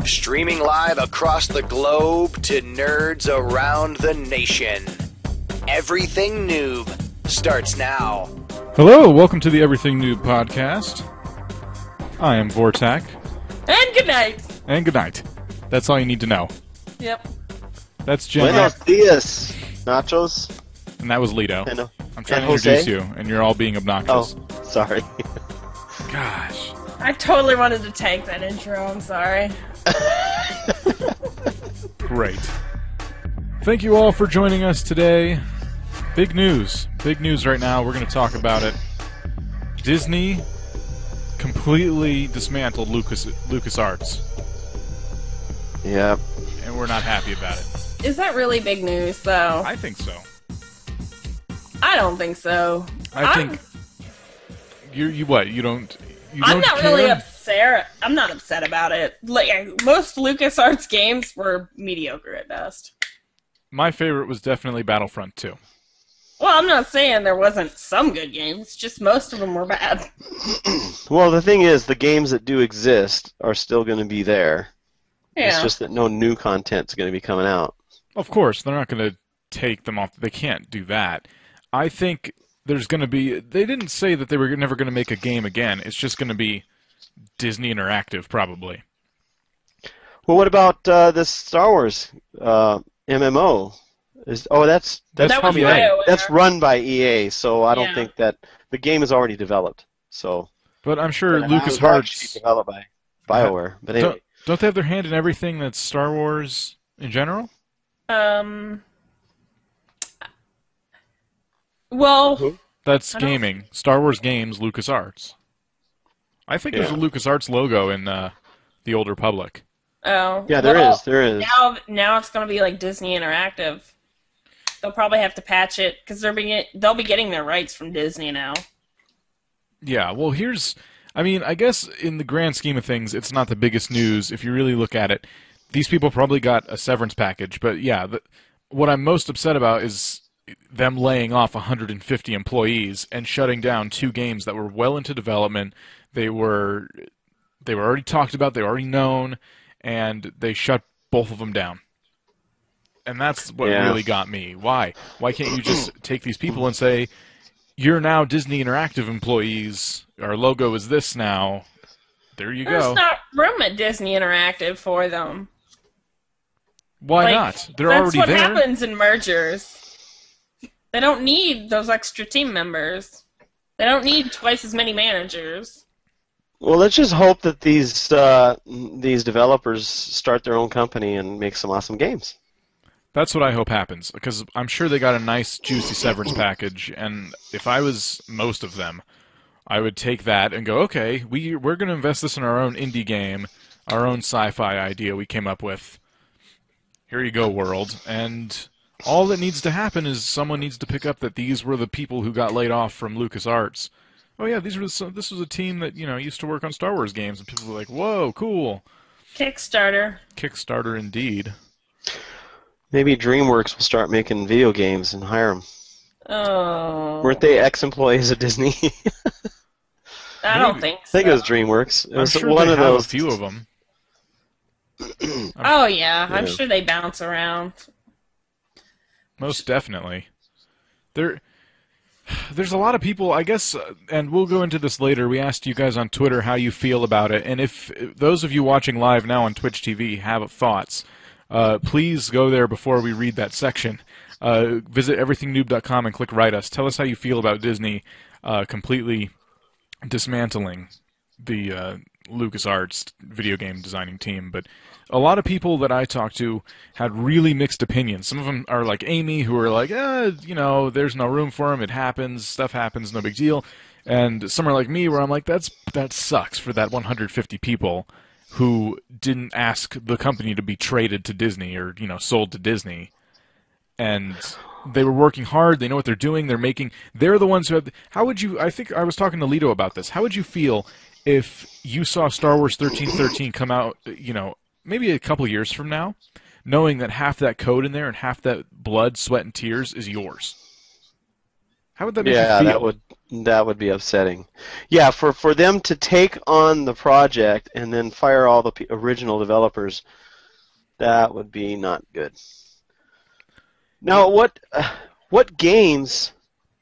Streaming live across the globe to nerds around the nation. Everything Noob starts now. Hello, welcome to the Everything Noob podcast. I am Vortak. And good night. And good night. That's all you need to know. Yep. That's Jim. Buenos dias, Nachos. And that was Lito. And, I'm trying to Jose? introduce you, and you're all being obnoxious. Oh, sorry. Gosh. I totally wanted to tank that intro. I'm sorry. Great. Thank you all for joining us today. Big news. Big news right now. We're going to talk about it. Disney completely dismantled LucasArts. Yep. And we're not happy about it. Is that really big news, though? I think so. I don't think so. I think... You what? You don't... I'm not care? really upset. I'm not upset about it. Like, most LucasArts games were mediocre at best. My favorite was definitely Battlefront 2. Well, I'm not saying there wasn't some good games, just most of them were bad. Well, the thing is, the games that do exist are still going to be there. Yeah. It's just that no new content's going to be coming out. Of course, they're not going to take them off. They can't do that. I think there's going to be... They didn't say that they were never going to make a game again. It's just going to be Disney Interactive, probably. Well, what about this Star Wars MMO? That's That was probably BioWare. that's run by EA, so I don't Yeah. think that the game is already developed. So, But I'm sure It was actually LucasArts... developed by BioWare. But anyway, Don't they have their hand in everything that's Star Wars in general? Well, That's I don't- gaming. Star Wars games, LucasArts. I think there's a Yeah. LucasArts logo in the Old Republic. oh. yeah, there well, is. There is. Now it's going to be like Disney Interactive. They'll probably have to patch it because they'll be getting their rights from Disney now. Yeah, well, I mean, I guess in the grand scheme of things, it's not the biggest news if you really look at it. These people probably got a severance package, but yeah, what I'm most upset about is them laying off 150 employees and shutting down two games that were well into development. They were already talked about, they were already known, and they shut both of them down. And that's what really got me. Why? Why can't you just take these people and say, you're now Disney Interactive employees, our logo is this now, there you There's go. not room at Disney Interactive for them. Why Like, not? They're that's already what there. happens in mergers. They don't need those extra team members. They don't need twice as many managers. Well, let's just hope that these developers start their own company and make some awesome games. That's what I hope happens, because I'm sure they got a nice, juicy severance package, and if I was most of them, I would take that and go, okay, we're going to invest this in our own indie game, our own sci-fi idea we came up with. Here you go, world. And all that needs to happen is someone needs to pick up that these were the people who got laid off from LucasArts. Oh yeah, this was a team that, used to work on Star Wars games, and people were like, whoa, cool. Kickstarter. Kickstarter indeed. Maybe DreamWorks will start making video games and hire them. Oh. Weren't they ex-employees of Disney? I don't think so. I think it was DreamWorks. It I'm was sure one they of have those. a few of them. Oh, yeah. I'm Yeah. sure they bounce around. Most definitely. There's a lot of people, I guess, and we'll go into this later. We asked you guys on Twitter how you feel about it, and if those of you watching live now on Twitch TV have thoughts, please go there before we read that section. Visit everythingnoob.com and click Write Us. Tell us how you feel about Disney completely dismantling the LucasArts video game designing team. But a lot of people that I talked to had really mixed opinions. Some of them are like Amy, who are like, there's no room for him. It happens. Stuff happens. No big deal. And some are like me, where I'm like, that sucks for that 150 people who didn't ask the company to be traded to Disney or, sold to Disney. And they were working hard. They know what they're doing. They're the ones who have... How would you... I think I was talking to Lito about this. How would you feel if you saw Star Wars 1313 come out, maybe a couple years from now, knowing that half that code in there and half that blood, sweat, and tears is yours? How would that make you feel? Yeah, That would be upsetting. Yeah, for them to take on the project and then fire all the original developers, that would be not good. Now, what games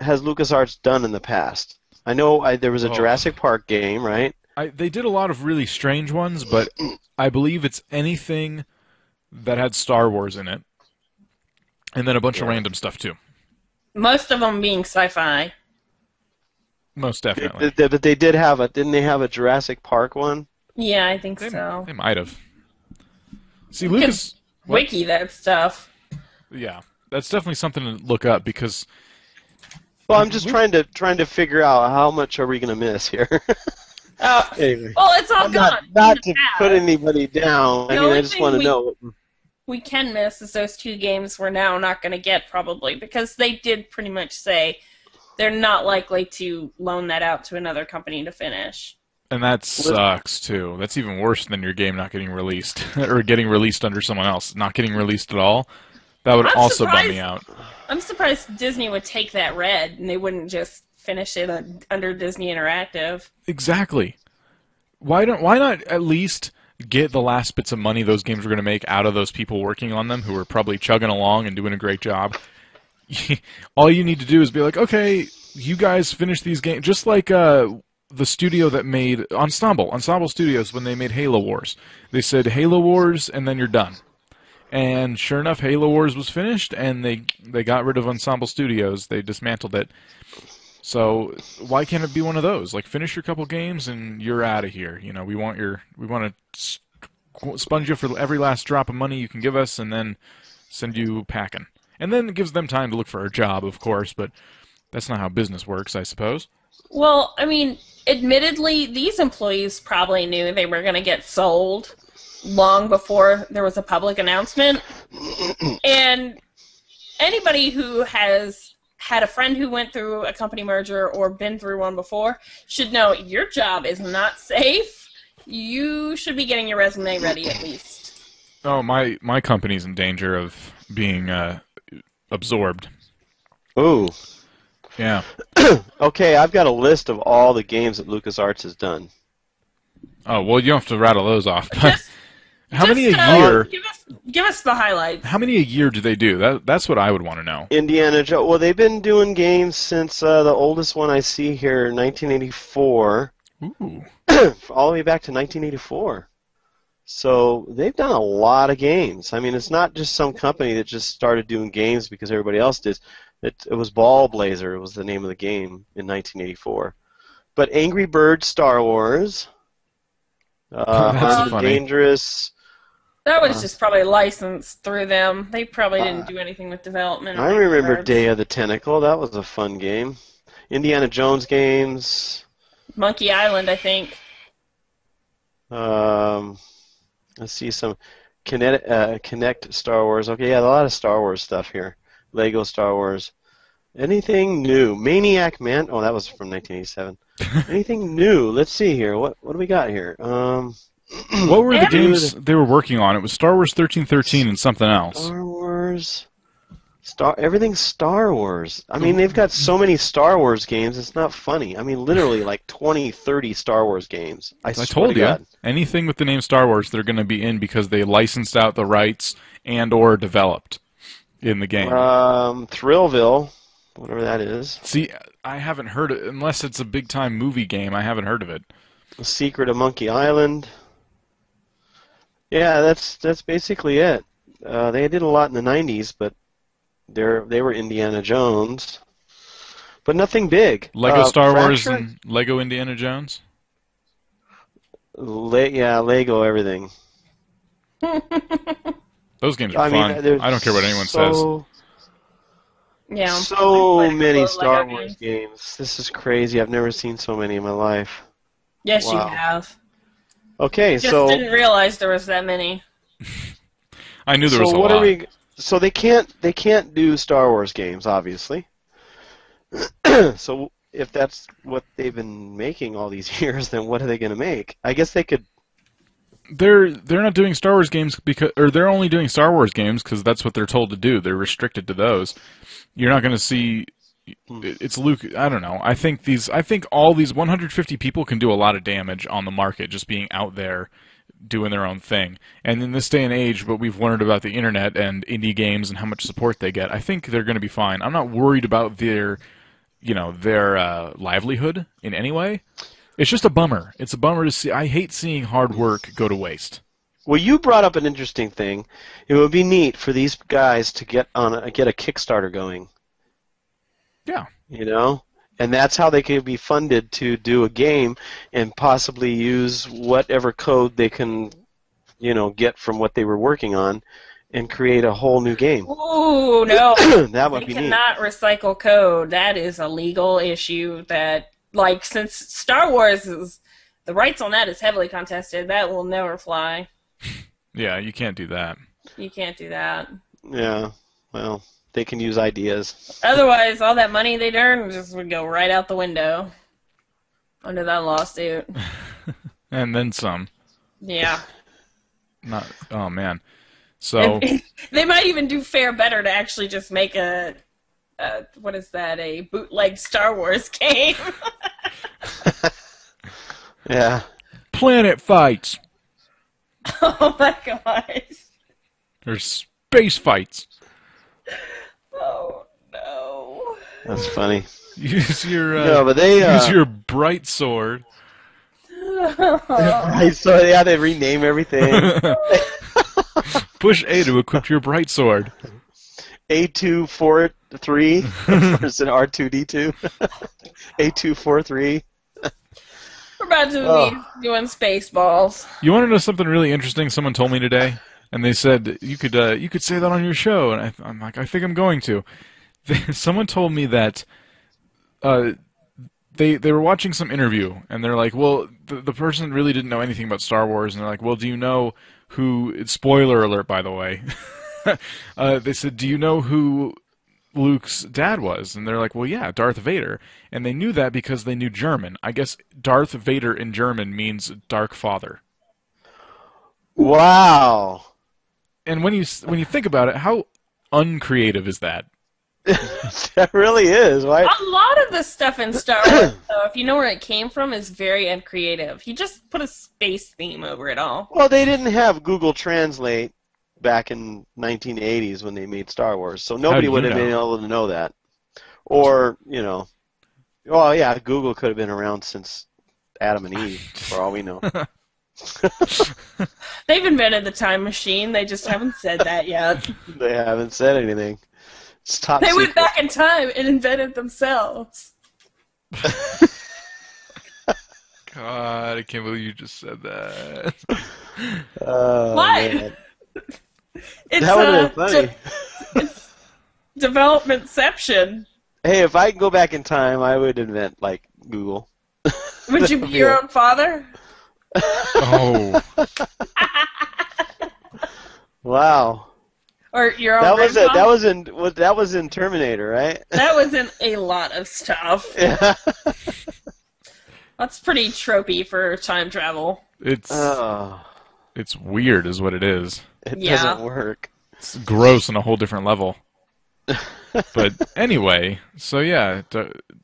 has LucasArts done in the past? I know there was a Jurassic Park game, right? They did a lot of really strange ones, but I believe it's anything that had Star Wars in it, and then a bunch of random stuff too. Most of them being sci-fi. Most definitely. But they did have didn't they have a Jurassic Park one? Yeah, I think so. They might have. See, You Lucas... can wiki that stuff. Yeah, that's definitely something to look up, because... Well, I'm just trying to figure out how much are we going to miss here. Anyway. Well, it's all gone. Not to put anybody down. I mean, I just want to know. We can miss is those two games we're now not going to get, probably, because they did pretty much say they're not likely to loan that out to another company to finish. And that sucks, too. That's even worse than your game not getting released, or getting released under someone else. Not getting released at all. That would also bum me out. I'm surprised Disney would take that red, and they wouldn't just finish it under Disney Interactive. Exactly. Why not at least get the last bits of money those games were going to make out of those people working on them, who were probably chugging along and doing a great job? All you need to do is be like, okay, you guys finish these games, just like the studio that made Ensemble Studios, when they made Halo Wars. They said Halo Wars, and then you're done. And sure enough, Halo Wars was finished, and they got rid of Ensemble Studios. They dismantled it. So why can't it be one of those? Like, finish your couple games and you're out of here. You know, we want to sponge you for every last drop of money you can give us, and then send you packing. And then it gives them time to look for a job, of course, but that's not how business works, I suppose. Well, I mean, admittedly, these employees probably knew they were going to get sold long before there was a public announcement. And anybody who has had a friend who went through a company merger or been through one before should know your job is not safe. You should be getting your resume ready at least. Oh, my company's in danger of being absorbed. Ooh. Yeah. Okay, I've got a list of all the games that LucasArts has done. Oh, well, you don't have to rattle those off. But how many a year? Give us the highlights. How many a year do they do? That's what I would want to know. Indiana Jones. Well, they've been doing games since the oldest one I see here, 1984. Ooh. All the way back to 1984. So they've done a lot of games. I mean, it's not just some company that just started doing games because everybody else did. It was Ball Blazer was the name of the game in 1984. But Angry Birds Star Wars, That's funny. Dangerous. That was just probably licensed through them. They probably didn't do anything with development. I remember Day of the Tentacle. That was a fun game. Indiana Jones games. Monkey Island, I think. Let's see some Kinect Star Wars. Okay, yeah, a lot of Star Wars stuff here. Lego Star Wars. Anything new? Maniac Man. Oh, that was from 1987. Anything new? Let's see here. What do we got here? What were the games they were working on? It was Star Wars 1313 and something else. Star Wars. Everything's Star Wars. I mean, they've got so many Star Wars games, it's not funny. I mean, literally like 20, 30 Star Wars games. I told you, anything with the name Star Wars, they're going to be in because they licensed out the rights and or developed in the game. Thrillville, whatever that is. See, I haven't heard it, unless it's a big-time movie game, I haven't heard of it. The Secret of Monkey Island. Yeah, that's basically it. They did a lot in the 90s, but they were Indiana Jones, but nothing big. Lego Star Wars and Lego Indiana Jones? Yeah, Lego everything. Those games are fun. I don't care what anyone says. Yeah. So many Star Wars games. This is crazy. I've never seen so many in my life. Yes, Wow. you have. Okay, Just didn't realize there was that many. I knew there was a lot. So they can't do Star Wars games, obviously. So if that's what they've been making all these years, then what are they going to make? I guess they could. They're not doing Star Wars games or they're only doing Star Wars games because that's what they're told to do. They're restricted to those. You're not going to see it's Luke. I don't know. I think all these 150 people can do a lot of damage on the market just being out there doing their own thing. And in this day and age, what we've learned about the internet and indie games and how much support they get, I think they're going to be fine. I'm not worried about their livelihood in any way. It's just a bummer. It's a bummer to see. I hate seeing hard work go to waste. Well, you brought up an interesting thing. It would be neat for these guys to get a Kickstarter going. Yeah. You know? And that's how they could be funded to do a game and possibly use whatever code they can, get from what they were working on and create a whole new game. Ooh, no. That would be neat. You cannot recycle code. That is a legal issue that, since Star Wars the rights on that is heavily contested, that will never fly. Yeah, you can't do that. You can't do that. Yeah, well, they can use ideas. Otherwise, all that money they'd earn just would go right out the window under that lawsuit. And then some. Yeah. Oh, man. So they might even do better to actually just make a bootleg Star Wars game. Yeah. Planet fights. Oh my gosh. There's space fights. Oh no. That's funny. Use your no, but they use your bright sword. They rename everything. Push A to equip your bright sword. A243 versus an R2D2. A243. We're about to be doing Spaceballs. You want to know something really interesting? Someone told me today, and they said you could say that on your show, and I'm like, I think I'm going to. Someone told me that they were watching some interview, and they're like, well, the person really didn't know anything about Star Wars, and they're like, well, do you know who? Spoiler alert, by the way. They said, do you know who Luke's dad was? And they're like, well, yeah, Darth Vader. And they knew that because they knew German. I guess Darth Vader in German means dark father. Wow. And when you think about it, how uncreative is that? That really is. Right? A lot of the stuff in Star Wars, though, if you know where it came from, is very uncreative. He just put a space theme over it all. Well, they didn't have Google Translate back in 1980s when they made Star Wars, so nobody would have been able to know that. Or, well, yeah, Google could have been around since Adam and Eve, for all we know. They've invented the time machine. They just haven't said that yet. They haven't said anything. It's top They secret. went back in time and invented themselves. God, I can't believe you just said that. What? Man. It's, that would have been funny. It's developmentception. Hey, if I could go back in time, I would invent, Google. Would you be your own father? Oh. Wow. Or your own grandpa? That was in Terminator, right? That was in a lot of stuff. Yeah. That's pretty tropey for time travel. It's weird is what it is. It doesn't work. It's gross on a whole different level. But anyway, so yeah,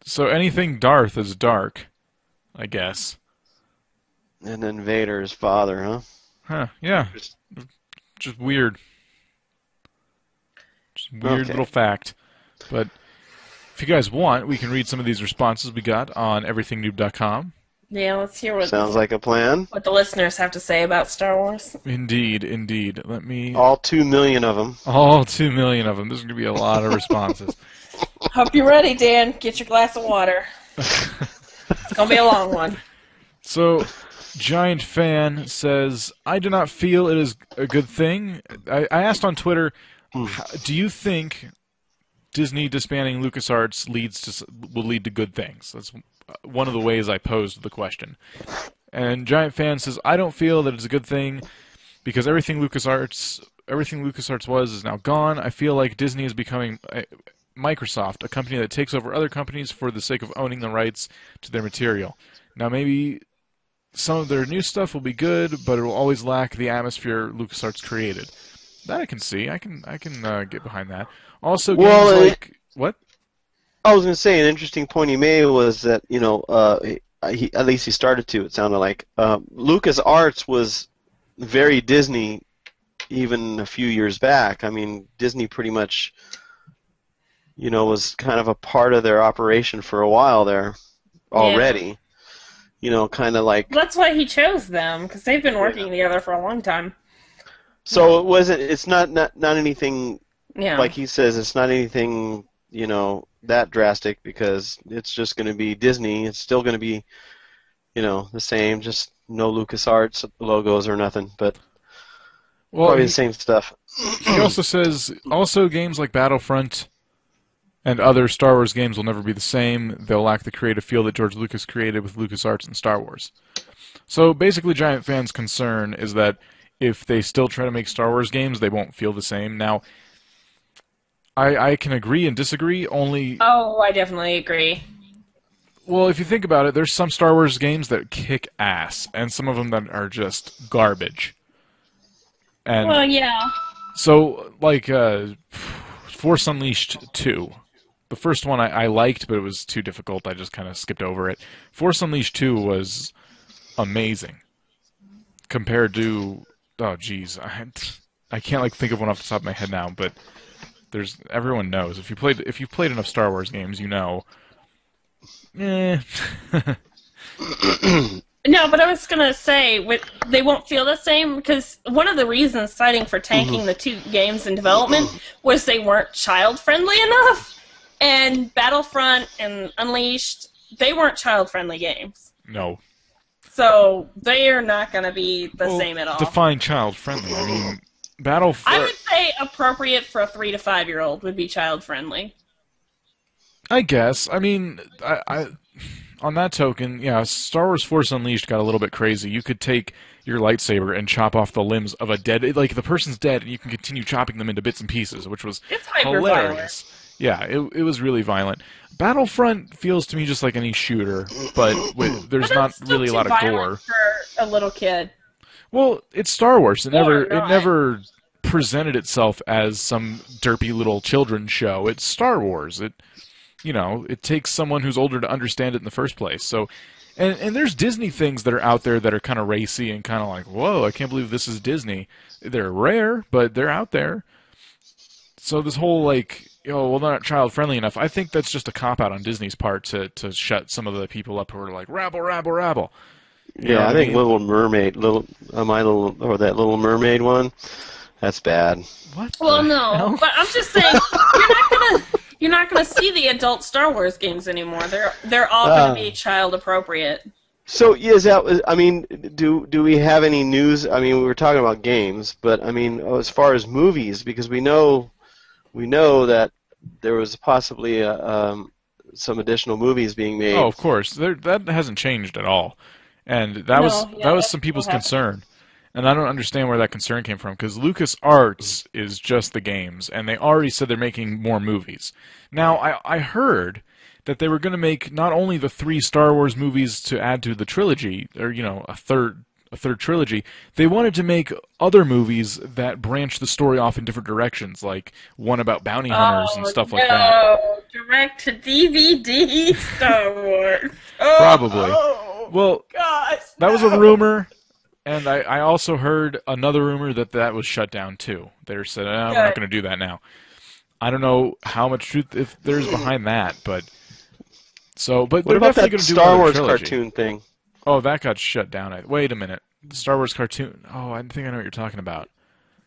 so anything Darth is dark, I guess. And then Vader's father, huh? Huh, yeah. Just weird. Just weird little fact. But if you guys want, we can read some of these responses we got on everythingnoob.com. Yeah, let's hear what Sounds like a plan. What the listeners have to say about Star Wars. Indeed, indeed. Let me... All 2 million of them. All 2 million of them. There's going to be a lot of responses. Hope you're ready, Dan. Get your glass of water. It's going to be a long one. So, Giant Fan says, I do not feel it is a good thing. I asked on Twitter, do you think Disney disbanding LucasArts will lead to good things? That's one of the ways I posed the question. And Giant Fan says, I don't feel that it's a good thing because everything LucasArts was is now gone. I feel like Disney is becoming Microsoft, a company that takes over other companies for the sake of owning the rights to their material. Now maybe some of their new stuff will be good, but it will always lack the atmosphere LucasArts created. That I can see. I can get behind that. Also, games like... What? I was going to say an interesting point he made was that at least he started to. It sounded like Lucas Arts was very Disney even a few years back. I mean, Disney pretty much was kind of a part of their operation for a while there already. Kind of like. That's why he chose them, because they've been working together for a long time. So it wasn't. It's not anything. Yeah. Like he says, it's not anything that drastic, because it's just going to be Disney. It's still going to be the same, just no LucasArts logos or nothing, but probably the same stuff. He also says games like Battlefront and other Star Wars games will never be the same. They'll lack the creative feel that George Lucas created with LucasArts and Star Wars. So basically, Giant Fan's concern is that if they still try to make Star Wars games, they won't feel the same. Now, I can agree and disagree, only... Oh, I definitely agree. Well, if you think about it, there's some Star Wars games that kick ass, and some of them that are just garbage. And well, yeah. so, like, Force Unleashed 2. The first one I liked, but it was too difficult. I just kind of skipped over it. Force Unleashed 2 was amazing. Compared to... Oh, geez. I can't, think of one off the top of my head now, but... everyone knows. If you've played enough Star Wars games, you know. No, but I was gonna say they won't feel the same, because one of the reasons citing for tanking the two games in development was they weren't child friendly enough, and Battlefront and Unleashed, they weren't child friendly games. No. So they are not gonna be the same at all. Define child friendly. I mean. I would say appropriate for a 3 to 5 year old would be child friendly. I guess. I mean, I on that token, yeah, Star Wars Force Unleashed got a little bit crazy. You could take your lightsaber and chop off the limbs of a dead, the person's dead, and you can continue chopping them into bits and pieces, which was hilarious. Yeah, it was really violent. Battlefront feels to me just like any shooter, but there's not really a lot of gore for a little kid. Well, it's Star Wars. It never presented itself as some derpy little children's show. It's Star Wars. It takes someone who's older to understand it in the first place. So, and there's Disney things that are out there that are kind of racy and kind of like, whoa, I can't believe this is Disney. They're rare, but they're out there. So this whole they're not child friendly enough. I think that's just a cop out on Disney's part to shut some of the people up who are like rabble, rabble, rabble. I think Little Mermaid, that Little Mermaid one, that's bad. What? Well, no, hell? But I'm just saying you're not gonna see the adult Star Wars games anymore. They're all gonna be child appropriate. So do we have any news? I mean, we were talking about games, but I mean, as far as movies, because we know that there was possibly some additional movies being made. Oh, of course, that hasn't changed at all. And that was some people's concern. And I don't understand where that concern came from, because LucasArts is just the games, and they already said they're making more movies. Now, I heard that they were going to make not only the 3 Star Wars movies to add to the trilogy, or, a third trilogy, they wanted to make other movies that branch the story off in different directions, like one about bounty hunters and stuff like that. Direct to DVD Star Wars. Probably. Well, gosh, that was a rumor, and I also heard another rumor that was shut down too. They said, we're not going to do that now. I don't know how much truth if there's behind that, but what they're about definitely that going to do Star Wars trilogy. Cartoon thing? Oh, that got shut down. Wait a minute, Star Wars cartoon. Oh, I think I know what you're talking about.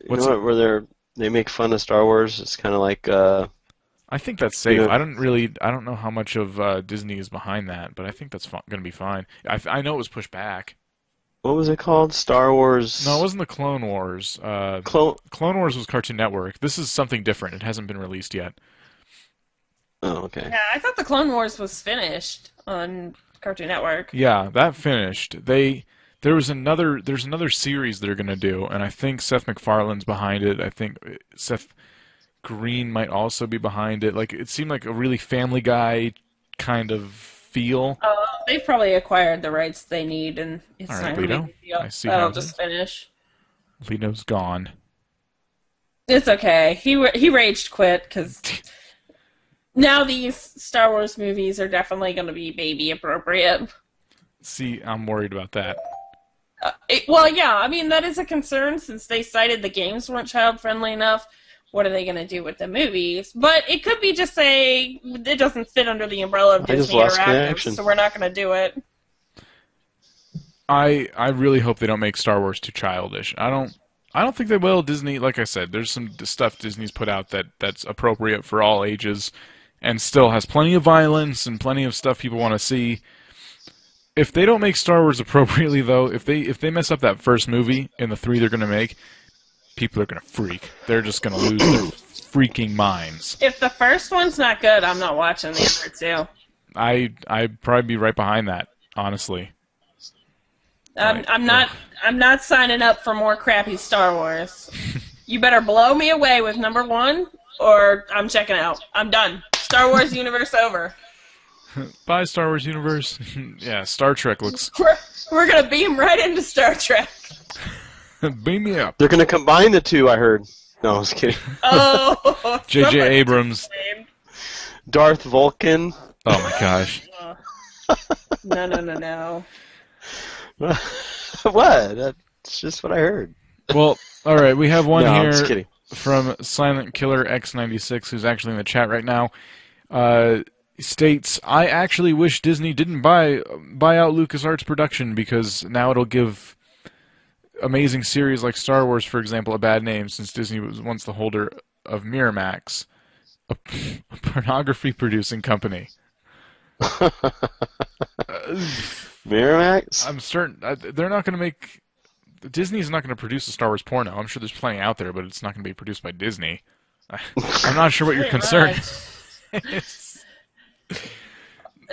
Where they make fun of Star Wars? It's kind of like. I think that's safe. I don't know how much of Disney is behind that, but I think that's going to be fine. I know it was pushed back. What was it called? Star Wars? No, it wasn't the Clone Wars. Clone Wars was Cartoon Network. This is something different. It hasn't been released yet. Oh, okay. Yeah, I thought the Clone Wars was finished on Cartoon Network. Yeah, that finished. There's another series they're going to do, and I think Seth MacFarlane's behind it. I think Seth Green might also be behind it. It seemed like a really Family Guy kind of feel. They've probably acquired the rights they need, and it's All not right, going to Lito. be a big deal. I see That'll how just finish. Lito's gone. It's okay. He raged quit because Now these Star Wars movies are definitely going to be baby appropriate. See, I'm worried about that. Well, yeah, I mean, that is a concern since they cited the games weren't child-friendly enough. What are they going to do with the movies? But it could be just it doesn't fit under the umbrella of Disney Interactive, so we're not going to do it. I really hope they don't make Star Wars too childish. I don't think they will. Disney, like I said, there's some stuff Disney's put out that's appropriate for all ages and still has plenty of violence and plenty of stuff people want to see. If they don't make Star Wars appropriately, though, if they mess up that first movie in the 3 they're going to make, people are going to freak. They're just going to lose their freaking minds. If the first one's not good, I'm not watching the other 2. I'd probably be right behind that, honestly. I'm not signing up for more crappy Star Wars. You better blow me away with number 1, or I'm checking out. I'm done. Star Wars universe over. Bye, Star Wars universe. Yeah, Star Trek looks... We're going to beam right into Star Trek. Beam me up. They're going to combine the 2, I heard. No, I was kidding. Oh, J.J. Abrams. Darth Vulcan. Oh my gosh. No. What? That's just what I heard. Well, all right, we have one I'm just here kidding. from Silent Killer X96, who's actually in the chat right now. States, I actually wish Disney didn't buy out LucasArts production because now it'll give amazing series like Star Wars, for example, a bad name since Disney was once the holder of Miramax, a pornography-producing company. Miramax? I'm certain they're not going to make... Disney's not going to produce a Star Wars porno. I'm sure there's plenty out there, but it's not going to be produced by Disney. I'm not sure what your concern is.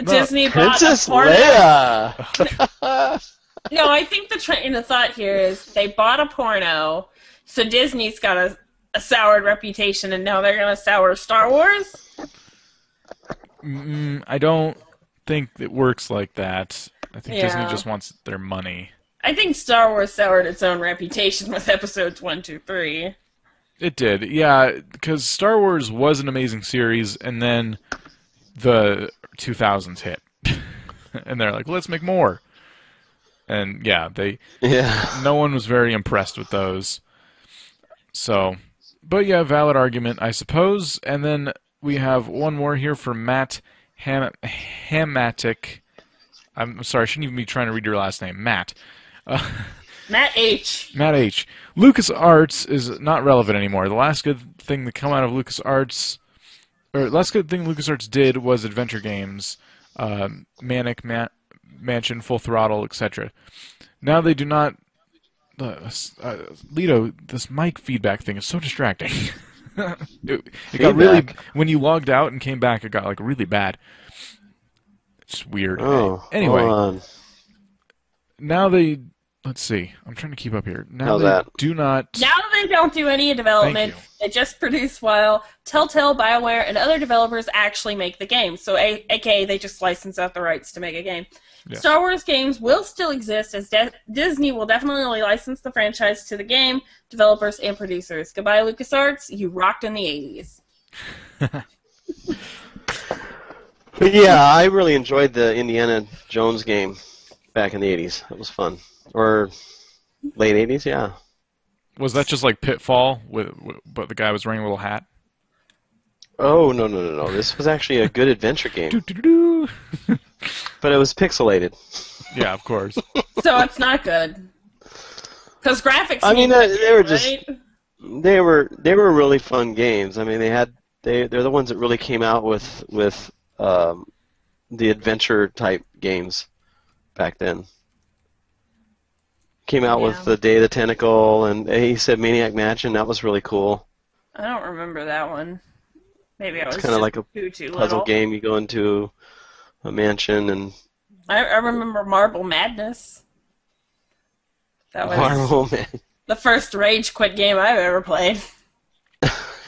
Disney Princess bought a porno. Leia! No, I think the train of thought here is they bought a porno, so Disney's got a soured reputation, and now they're going to sour Star Wars? I don't think it works like that. I think Disney just wants their money. I think Star Wars soured its own reputation with episodes 1, 2, 3. It did, yeah, because Star Wars was an amazing series, and then the 2000s hit. And they're like, let's make more. And yeah, no one was very impressed with those. So, but yeah, valid argument, I suppose. And then we have one more here from Matt Hamatic. I'm sorry, I shouldn't even be trying to read your last name. Matt. Matt H. Matt H. LucasArts is not relevant anymore. The last good thing to come out of LucasArts, or last good thing LucasArts did was adventure games, Manic Mansion, Full Throttle, etc. Now they do not. Lito, this mic feedback thing is so distracting. it got really when you logged out and came back. It got like really bad. It's weird. Oh, anyway, now they. Let's see. I'm trying to keep up here. Now do not. Now they don't do any development. They just produce while Telltale, BioWare, and other developers actually make the game. So, aka they just license out the rights to make a game. Yes. Star Wars games will still exist as Disney will definitely license the franchise to the game developers and producers. Goodbye, LucasArts. You rocked in the 80s. But yeah, I really enjoyed the Indiana Jones game back in the 80s. It was fun. Or late 80s, yeah. Was that just like Pitfall, but the guy was wearing a little hat? Oh, no. This was actually a good adventure game. But it was pixelated. Yeah, of course. So it's not good. Because graphics. I mean, they were just right? they were really fun games. I mean, they're the ones that really came out with the adventure type games back then. Came out with the Day of the Tentacle, and he said Maniac Mansion. That was really cool. I don't remember that one. Maybe I was kind of like a too puzzle little. game. You go into a mansion, and I remember Marble Madness. That was Marble Man. The first Rage Quit game I've ever played.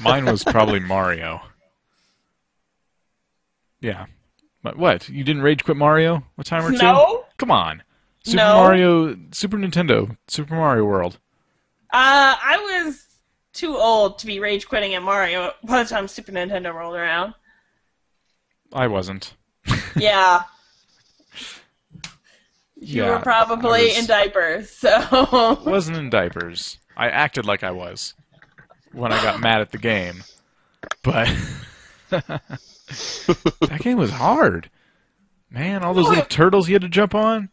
Mine was probably Mario. Yeah. But what? You didn't Rage Quit Mario a time or two? No. Come on. Super Nintendo, Super Mario World. I was too old to be rage quitting at Mario by the time Super Nintendo rolled around. I wasn't. Yeah. You Yeah, were probably in diapers, so... wasn't in diapers. I acted like I was when I got mad at the game. But that game was hard. Man, all those little turtles you had to jump on.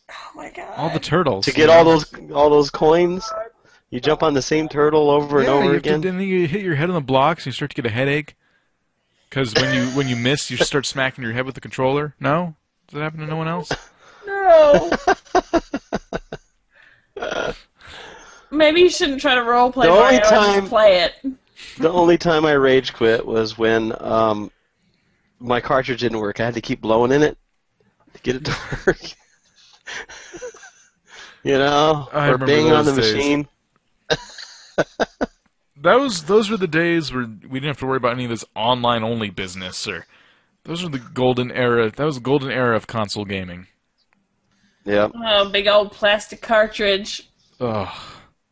Oh my god. All the turtles. To get all those coins, you jump on the same turtle over and over again. And then you hit your head on the blocks and you start to get a headache. Because when you miss, you start smacking your head with the controller. No? Does that happen to no one else? No. Maybe you shouldn't try to roleplay Mario and just play it. The only time I rage quit was when my cartridge didn't work. I had to keep blowing in it to get it to work. You know, or banging on the machine. Those were the days where we didn't have to worry about any of this online-only business. Those were the golden era. That was the golden era of console gaming. Yeah. Oh, big old plastic cartridge. Ugh.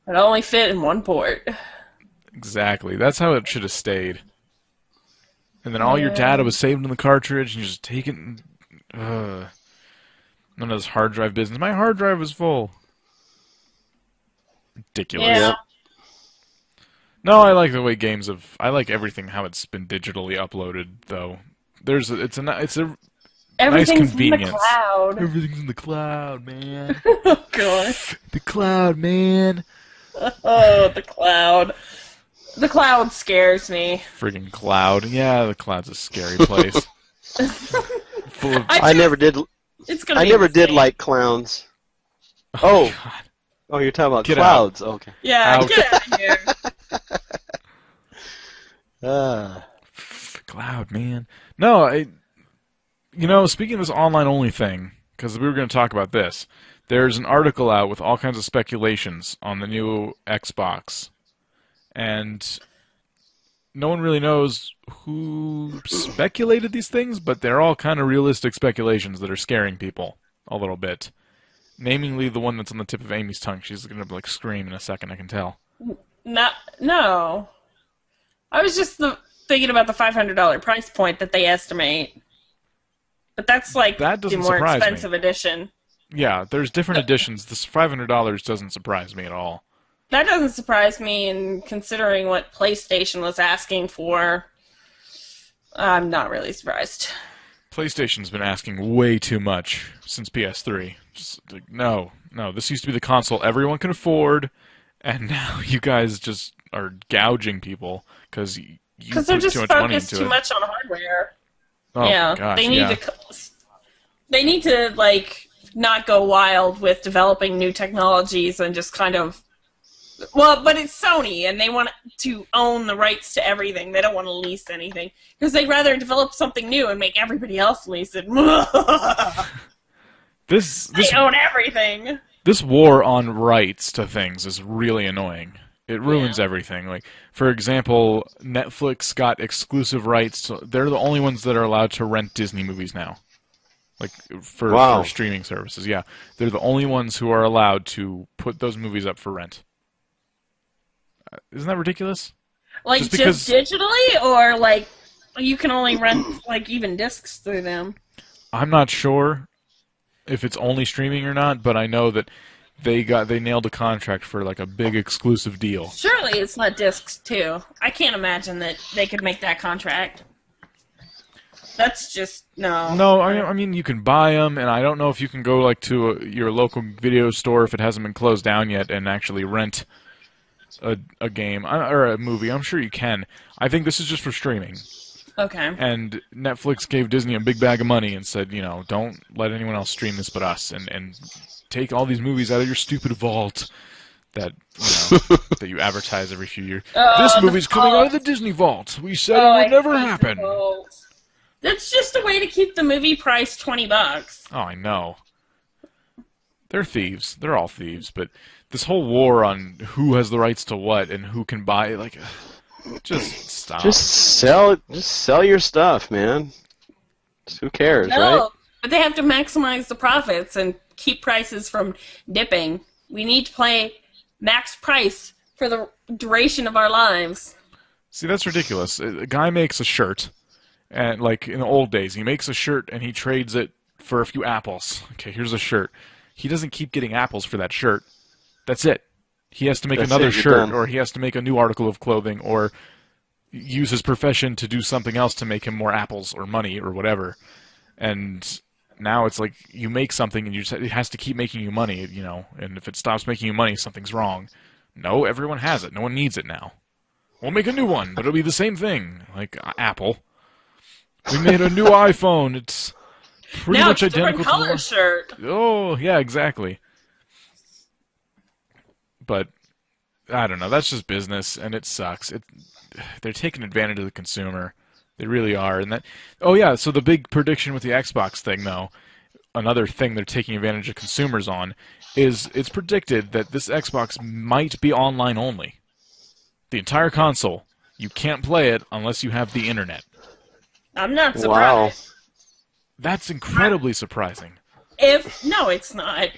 It only fit in one port. Exactly. That's how it should have stayed. And then all your data was saved in the cartridge, and you just take it. None of this hard drive business. My hard drive was full. Ridiculous. Yeah. No, I like the way games have. I like everything how it's been digitally uploaded, though. It's a nice convenience. In the cloud. Everything's in the cloud, man. Oh god. The cloud, man. Oh, the cloud. The cloud scares me. Friggin' cloud. Yeah, the cloud's a scary place. Full of. I never did. It's gonna I be never insane. did like clowns. Oh, God. Oh, you're talking about Get clouds. Okay. Yeah, Ouch. get out of here. Cloud, man. No, speaking of this online-only thing, because we were going to talk about this, there's an article out with all kinds of speculations on the new Xbox. And no one really knows who speculated these things, but they're all kind of realistic speculations that are scaring people a little bit. Namely, the one that's on the tip of Amy's tongue. She's going to scream in a second, I can tell. No. I was just thinking about the $500 price point that they estimate. But that's that the more expensive edition. Yeah, there's different editions. This $500 doesn't surprise me at all. That doesn't surprise me, and considering what PlayStation was asking for, I'm not really surprised. PlayStation's been asking way too much since PS3. No, this used to be the console everyone can afford, and now you guys just are gouging people because you put they're just too much money focused into too it. much on hardware. Oh, yeah, gosh, they need to not go wild with developing new technologies and just kind of. Well, but it's Sony, and they want to own the rights to everything. They don't want to lease anything because they'd rather develop something new and make everybody else lease it. They own everything. This war on rights to things is really annoying. It ruins everything. For example, Netflix got exclusive rights. They're the only ones that are allowed to rent Disney movies now. For streaming services, yeah. They're the only ones who are allowed to put those movies up for rent. Isn't that ridiculous? Just digitally, or you can only rent even discs through them? I'm not sure if it's only streaming or not, but I know that they nailed a contract for a big exclusive deal. Surely it's not discs too. I can't imagine that they could make that contract. That's just no. No, I mean you can buy them, and I don't know if you can go to your local video store if it hasn't been closed down yet and actually rent a game or a movie. I'm sure you can. I think this is just for streaming. Okay. And Netflix gave Disney a big bag of money and said, don't let anyone else stream this but us, and take all these movies out of your stupid vault that that you advertise every few years. This movie's coming out of the Disney vault. We said it would never happen. That's just a way to keep the movie price $20. Oh, I know. They're thieves. They're all thieves, but this whole war on who has the rights to what and who can buy just stop. Just sell your stuff, man. Who cares, right? But they have to maximize the profits and keep prices from dipping. We need to play max price for the duration of our lives. See, that's ridiculous. A guy makes a shirt, And like in the old days, he makes a shirt and he trades it for a few apples. Okay, here's a shirt. He doesn't keep getting apples for that shirt. That's it. He has to make another shirt, or he has to make a new article of clothing, or use his profession to do something else to make him more apples or money or whatever. And now it's like you make something and it has to keep making you money, you know, and if it stops making you money, something's wrong. No, everyone has it. No one needs it now. We'll make a new one, but it'll be the same thing, like Apple. We made a new iPhone. It's pretty much identical to the color shirt. Oh, yeah, exactly. But I don't know. That's just business, and it sucks. They're taking advantage of the consumer. They really are. And that. Oh yeah. So the big prediction with the Xbox thing, though, another thing they're taking advantage of consumers on, is it's predicted that this Xbox might be online only. The entire console, you can't play it unless you have the internet. I'm not surprised. Wow. That's incredibly surprising. No, it's not.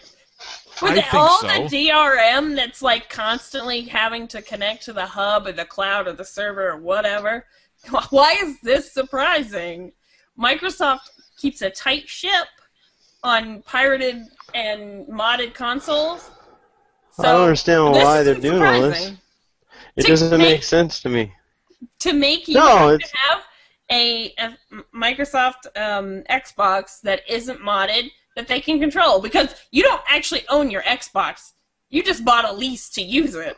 With I think all so. the DRM that's like constantly having to connect to the hub or the cloud or the server or whatever, why is this surprising? Microsoft keeps a tight ship on pirated and modded consoles. So I don't understand why they're doing all this. surprising. It doesn't make sense to me. To make you No, have to have a Microsoft Xbox that isn't modded that they can control, because you don't actually own your Xbox. You just bought a lease to use it.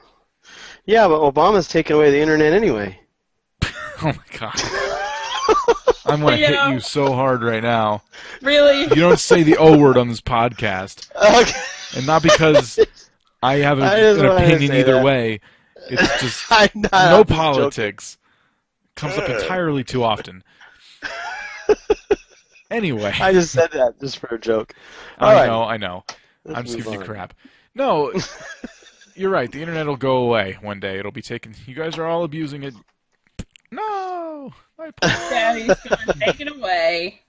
Yeah, but Obama's taking away the internet anyway. Oh my god. I'm going to hit you so hard right now. Really? You don't say the O word on this podcast. Okay. And not because I have an opinion either way. It's just no politics. Comes up entirely too often. Anyway. I just said that just for a joke. I know. Let's I'm just move giving you on. crap. No, you're right. The internet will go away one day. It'll be taken. You guys are all abusing it. No! Yeah, he's going to take it away.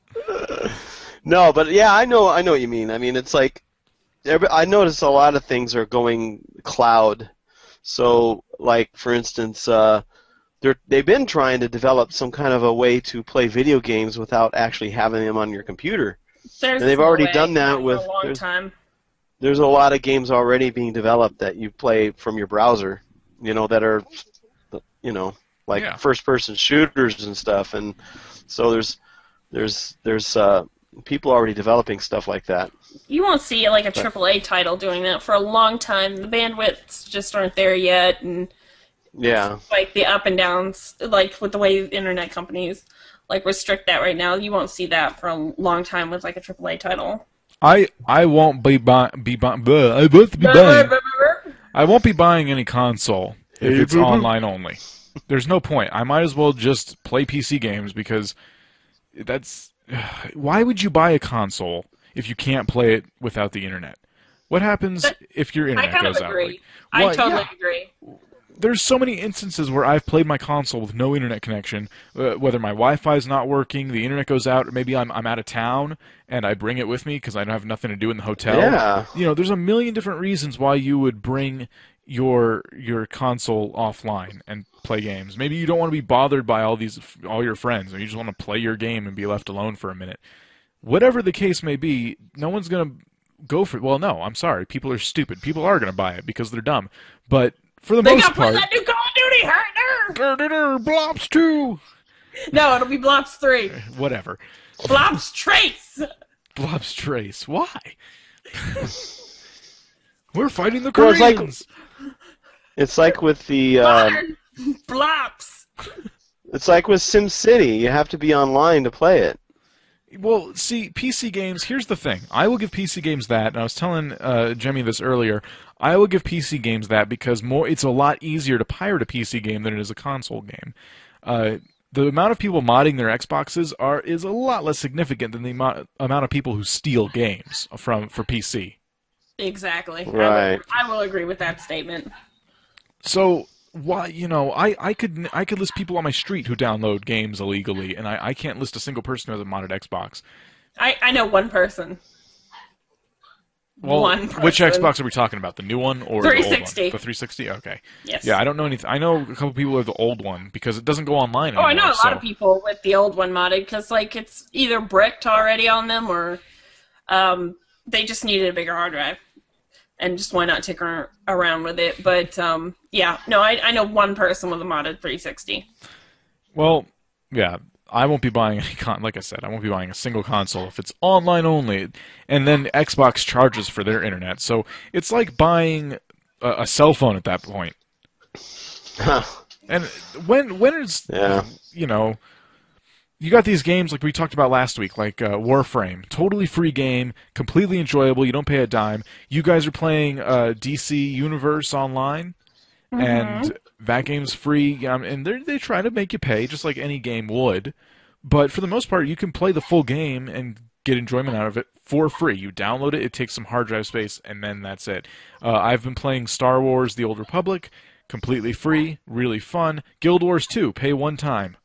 No, but yeah, I know what you mean. I mean, it's like I notice a lot of things are going cloud. So, like for instance, they've been trying to develop some kind of a way to play video games without actually having them on your computer. And they've already done that with. A long time. There's a lot of games already being developed that you play from your browser. You know, that are, you know, like first-person shooters and stuff. And so there's people already developing stuff like that. You won't see like a AAA title doing that for a long time. The bandwidths just aren't there yet, and like the up and downs, like with the way internet companies like restrict that right now, you won't see that for a long time with like a AAA title. I won't be buying any console if it's online only. There's no point. I might as well just play PC games, because that's... Why would you buy a console if you can't play it without the internet? What happens if your internet goes out? Agree. I totally agree. There's so many instances where I've played my console with no internet connection, whether my Wi-Fi is not working, the internet goes out, or maybe I'm out of town and I bring it with me because I don't have nothing to do in the hotel. Yeah. You know, there's a million different reasons why you would bring your console offline and play games. Maybe you don't want to be bothered by all your friends, or you just want to play your game and be left alone for a minute. Whatever the case may be, no one's going to go for it. Well, no, I'm sorry. People are stupid. People are going to buy it because they're dumb. But for the most part... that new Call of Duty, Hartner! Blops 2! No, it'll be Blops 3. Whatever. Blops Trace! Blops Trace. Why? We're fighting the Koreans! It's like with the... Blops! It's like with SimCity. You have to be online to play it. Well, see, PC games, here's the thing. I will give PC games that, and I was telling Jemmy this earlier, I will give PC games that because it's a lot easier to pirate a PC game than it is a console game. The amount of people modding their Xboxes is a lot less significant than the amount of people who steal games for PC. Exactly. Right. I will agree with that statement. So... Why, you know, I could list people on my street who download games illegally, and I can't list a single person who has a modded Xbox. I know one person. Well, one person. which Xbox are we talking about? The new one or the old one? 360. The 360? Okay. Yes. Yeah, I don't know anything. I know a couple people have the old one because it doesn't go online Oh, anymore. I know a lot of people with the old one modded because, like, it's either bricked already on them or they just needed a bigger hard drive. And just why not tinker around with it? But, yeah. No, I know one person with a modded 360. Well, yeah. I won't be buying any like I said, I won't be buying a single console if it's online only. And then Xbox charges for their internet. So it's like buying a cell phone at that point. And when is, you know, you got these games like we talked about last week, like Warframe. Totally free game, completely enjoyable, you don't pay a dime. You guys are playing DC Universe Online, and that game's free, and they try to make you pay, just like any game would. But for the most part, you can play the full game and get enjoyment out of it for free. You download it, it takes some hard drive space, and then that's it. I've been playing Star Wars The Old Republic, completely free, really fun. Guild Wars 2, pay one time.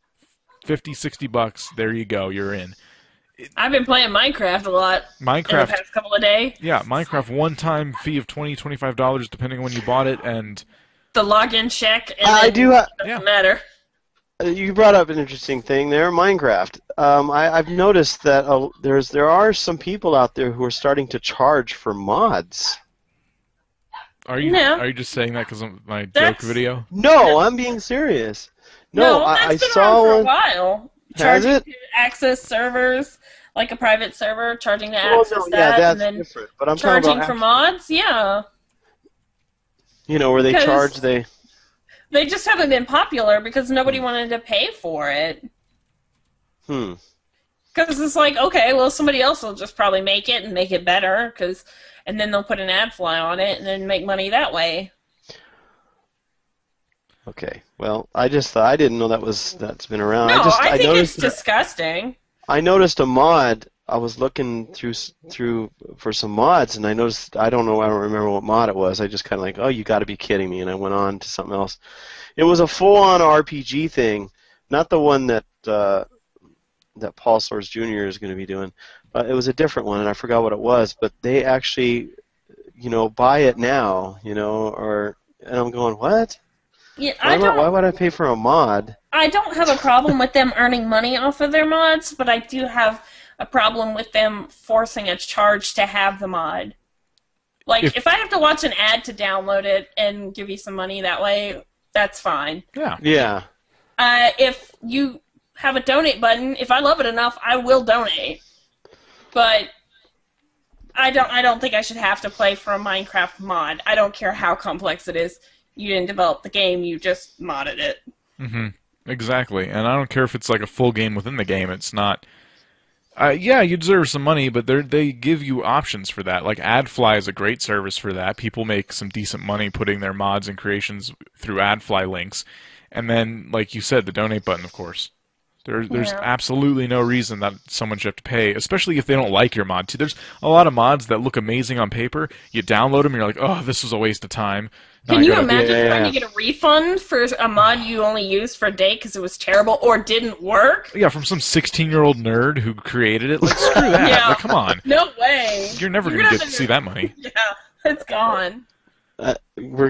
$50-$60, there you go, you're in. I've been playing Minecraft a lot in the past couple of days. Yeah, Minecraft, one-time fee of $20-$25, depending on when you bought it, and... The login check, and doesn't matter. You brought up an interesting thing there, Minecraft. I've noticed that there are some people out there who are starting to charge for mods. Are you just saying that because of my joke video? No, I'm being serious. No, I that's been saw around for one. a while. Charging to access servers, like a private server, charging to access that, that's and then different. But I'm charging talking about for mods. Yeah. You know, where they charge, they just haven't been popular because nobody wanted to pay for it. Because it's like, okay, well, somebody else will just probably make it and make it better, and then they'll put an ad fly on it and then make money that way. Okay, well, I didn't know that's been around. No, I think it's disgusting. I noticed a mod. I was looking through for some mods, and I noticed, I don't remember what mod it was. I just kind of like, oh, you got to be kidding me, and I went on to something else. It was a full-on RPG thing, not the one that Paul Soares Jr. is going to be doing. It was a different one, and I forgot what it was. But they actually, buy it now, and I'm going, what? Yeah, why would I pay for a mod? I don't have a problem with them earning money off of their mods, but I do have a problem with them forcing a charge to have the mod. Like, if I have to watch an ad to download it and give you some money that way, that's fine. Yeah. If you have a donate button, if I love it enough, I will donate. But I don't think I should have to play for a Minecraft mod. I don't care how complex it is. You didn't develop the game, you just modded it. Exactly. And I don't care if it's like a full game within the game. It's not... yeah, you deserve some money, but they give you options for that. Like AdFly is a great service for that. People make some decent money putting their mods and creations through AdFly links. And then, like you said, the donate button, of course. There's absolutely no reason that someone should have to pay, especially if they don't like your mod. There's a lot of mods that look amazing on paper. You download them, and you're like, oh, this was a waste of time. Can you imagine trying to get a refund for a mod you only used for a day because it was terrible or didn't work? Yeah, from some 16-year-old nerd who created it. Like, screw that. Yeah. Like, come on. No way. You're never going to get to see that money. Yeah, it's gone. Fortak's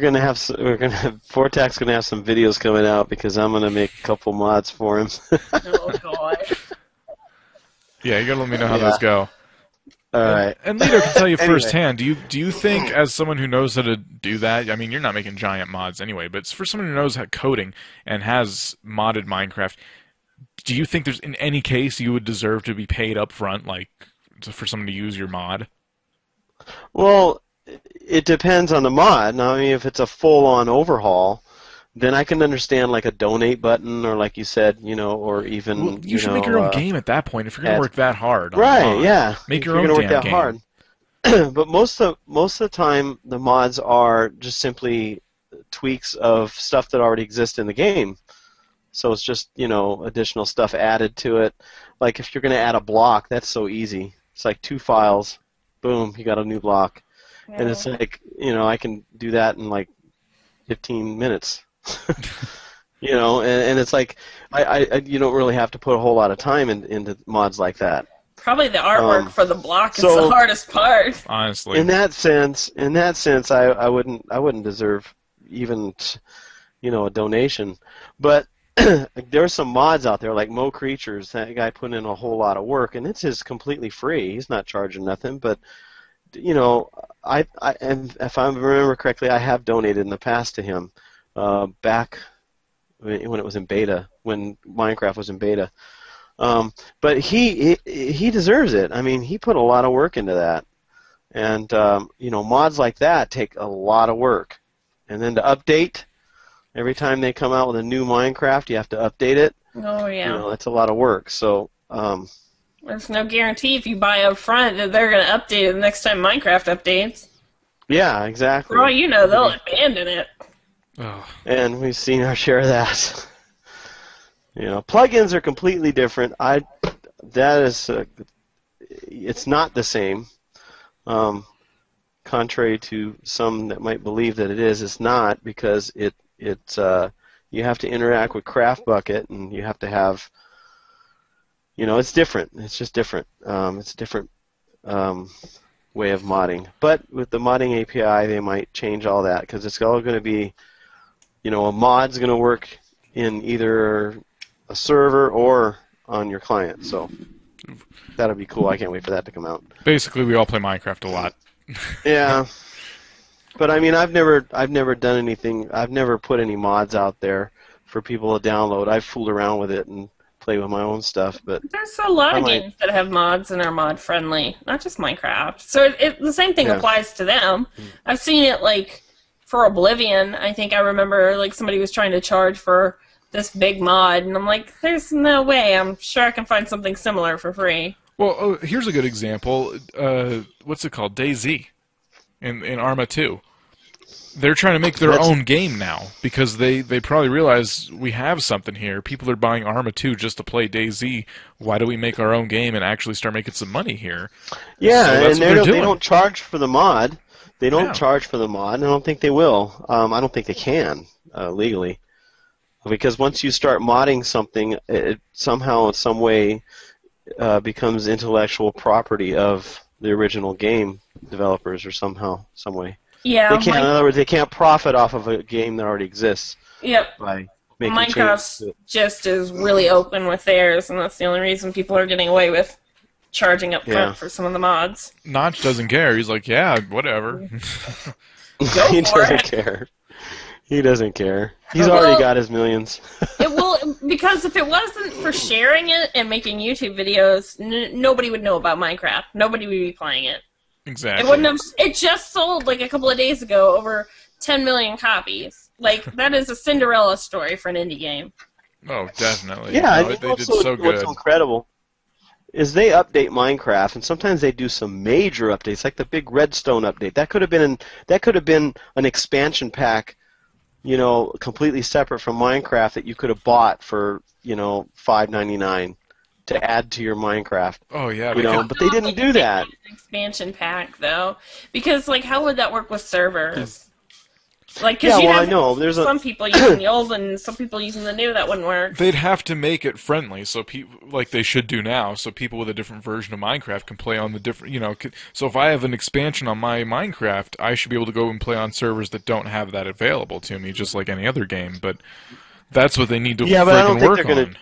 gonna have some videos coming out because I'm gonna make a couple mods for him. Oh god. Yeah, you gotta let me know how those go. All right. And Lito can tell you firsthand. Do you think, as someone who knows how to do that, I mean, you're not making giant mods anyway, but for someone who knows how coding and has modded Minecraft, do you think there's in any case you would deserve to be paid up front, like for someone to use your mod? Well, it depends on the mod. Now, I mean, if it's a full-on overhaul, then I can understand like a donate button, or like you said, or even well, you should make your own game at that point if you're going to work that hard. Right? Yeah. Make your own damn game. Work that hard. But most of the time, the mods are just simply tweaks of stuff that already exists in the game. So it's just additional stuff added to it. Like if you're going to add a block, that's so easy. It's like 2 files, boom, you got a new block. And it's like, I can do that in like 15 minutes. And it's like, you don't really have to put a whole lot of time into mods like that. Probably the artwork for the block is so- the hardest part. Honestly. In that sense, I wouldn't deserve even a donation. But there's some mods out there like Mo Creatures. That guy put in a whole lot of work, and it's just completely free. He's not charging nothing. But and if I remember correctly, I have donated in the past to him back when it was in beta, when Minecraft was in beta. But he deserves it. I mean, he put a lot of work into that, and mods like that take a lot of work, and then to update every time they come out with a new Minecraft, you have to update it. Oh yeah. That's a lot of work. So. There's no guarantee if you buy up front that they're going to update it the next time Minecraft updates. Yeah, exactly. For all you know, they'll abandon it. Oh. And we've seen our share of that. Plugins are completely different. It's not the same. Contrary to some that might believe that it is, it's not, because you have to interact with Craft Bucket, and you have to have. It's different. It's just different. It's a different way of modding. But with the modding API, they might change all that, because it's all going to be, a mod's going to work in either a server or on your client. So that'll be cool. I can't wait for that to come out. Basically, we all play Minecraft a lot. Yeah. But I mean, I've never done anything. I've never put any mods out there for people to download. I've fooled around with it and play with my own stuff, but there's a lot of games that have mods and are mod friendly, not just Minecraft. So the same thing applies to them. I've seen it for Oblivion. I think I remember somebody was trying to charge for this big mod, and I'm like, there's no way. I'm sure I can find something similar for free. Well, here's a good example. What's it called? DayZ in Arma 2. They're trying to make their own game now because they probably realize we have something here. People are buying Arma 2 just to play DayZ. Why do we make our own game and actually start making some money here? Yeah, so that's and what they don't charge for the mod. They don't charge for the mod, and I don't think they will. I don't think they can legally, because once you start modding something, it somehow in some way becomes intellectual property of the original game developers, or some way. Yeah, they can't. In other words, they can't profit off of a game that already exists. Yep. By making Minecraft changes. just is really open with theirs, and that's the only reason people are getting away with charging up front for some of the mods. Notch doesn't care. He's like, yeah, whatever. He doesn't care. He doesn't care. He's already got his millions. Because if it wasn't for sharing it and making YouTube videos, nobody would know about Minecraft. Nobody would be playing it. Exactly. It wouldn't have. It just sold a couple of days ago over 10 million copies. That is a Cinderella story for an indie game. Oh, definitely. Yeah, they did so good. What's incredible is they update Minecraft, and sometimes they do some major updates, like the big Redstone update. That could have been an expansion pack, completely separate from Minecraft that you could have bought for $5.99. to add to your Minecraft. Oh yeah, but they didn't do that. Expansion pack though, because how would that work with servers? I know there's some people using the old and some people using the new. That wouldn't work. They'd have to make it friendly, so people they should do now, so people with a different version of Minecraft can play on the different. So if I have an expansion on my Minecraft, I should be able to go and play on servers that don't have that available to me, just like any other game. But that's what they need to freaking work on.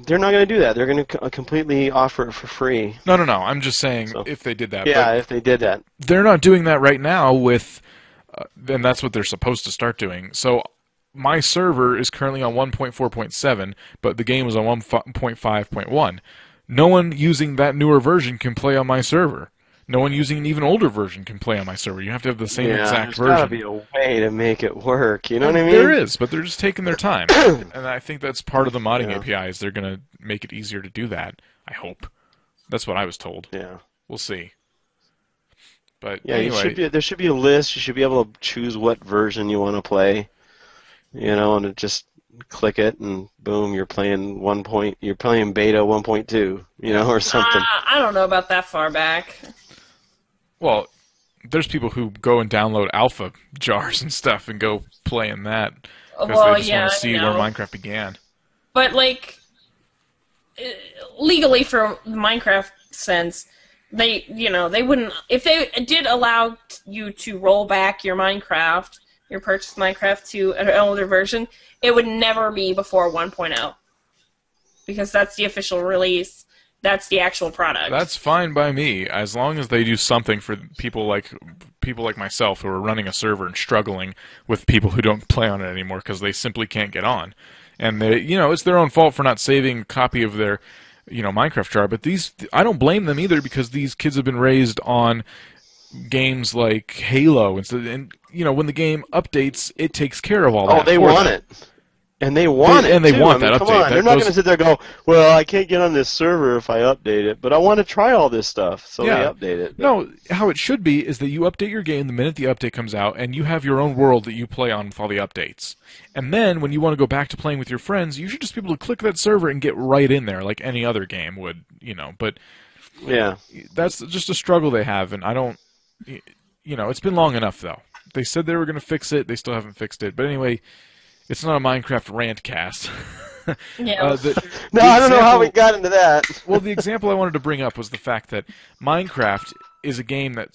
They're not going to do that. They're going to completely offer it for free. No. I'm just saying if they did that. Yeah, if they did that. They're not doing that right now with, and that's what they're supposed to start doing. So my server is currently on 1.4.7, but the game is on 1.5.1. No one using that newer version can play on my server. No one using an even older version can play on my server. You have to have the same exact version. There's got to be a way to make it work. You know what I mean? There is, but they're just taking their time. And I think that's part of the modding APIs. They're going to make it easier to do that, I hope. That's what I was told. Yeah. We'll see. But anyway. There should be a list. You should be able to choose what version you want to play. And just click it, and boom, you're playing beta 1.2, or something. I don't know about that far back. Well, there's people who go and download alpha jars and stuff and go play in that because they just want to see where Minecraft began. But legally for the Minecraft sense. They wouldn't, if they did allow you to roll back your purchased Minecraft to an older version, it would never be before 1.0. Because that's the official release. That's the actual product. That's fine by me, as long as they do something for people like myself who are running a server and struggling with people who don't play on it anymore because they simply can't get on. And it's their own fault for not saving a copy of their Minecraft jar, but I don't blame them either, because these kids have been raised on games like Halo, and when the game updates, it takes care of all that. Oh, they want it. And they want it, and they too. want that update. Come on. They're not going to sit there and go, well, I can't get on this server if I update it, but I want to try all this stuff, so they update it. No, how it should be is that you update your game the minute the update comes out, and you have your own world that you play on with all the updates. And then, when you want to go back to playing with your friends, you should just be able to click that server and get right in there, like any other game would, but... Yeah. That's just a struggle they have, and I don't... it's been long enough, though. They said they were going to fix it, they still haven't fixed it. But anyway... It's not a Minecraft rant cast. Yeah. I don't know how we got into that. Well, the example I wanted to bring up was the fact that Minecraft is a game that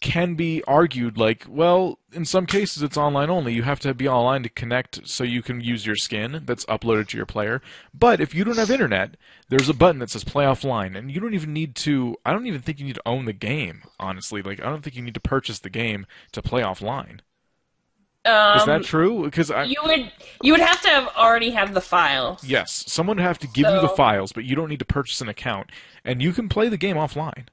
can be argued like, well, in some cases it's online only. You have to be online to connect so you can use your skin that's uploaded to your player. But if you don't have internet, there's a button that says play offline, and you don't even need to... I don't even think you need to own the game, honestly. I don't think you need to purchase the game to play offline. Is that true? Because you would have to already have the files. Yes, someone would have to give you the files, but you don't need to purchase an account, and you can play the game offline.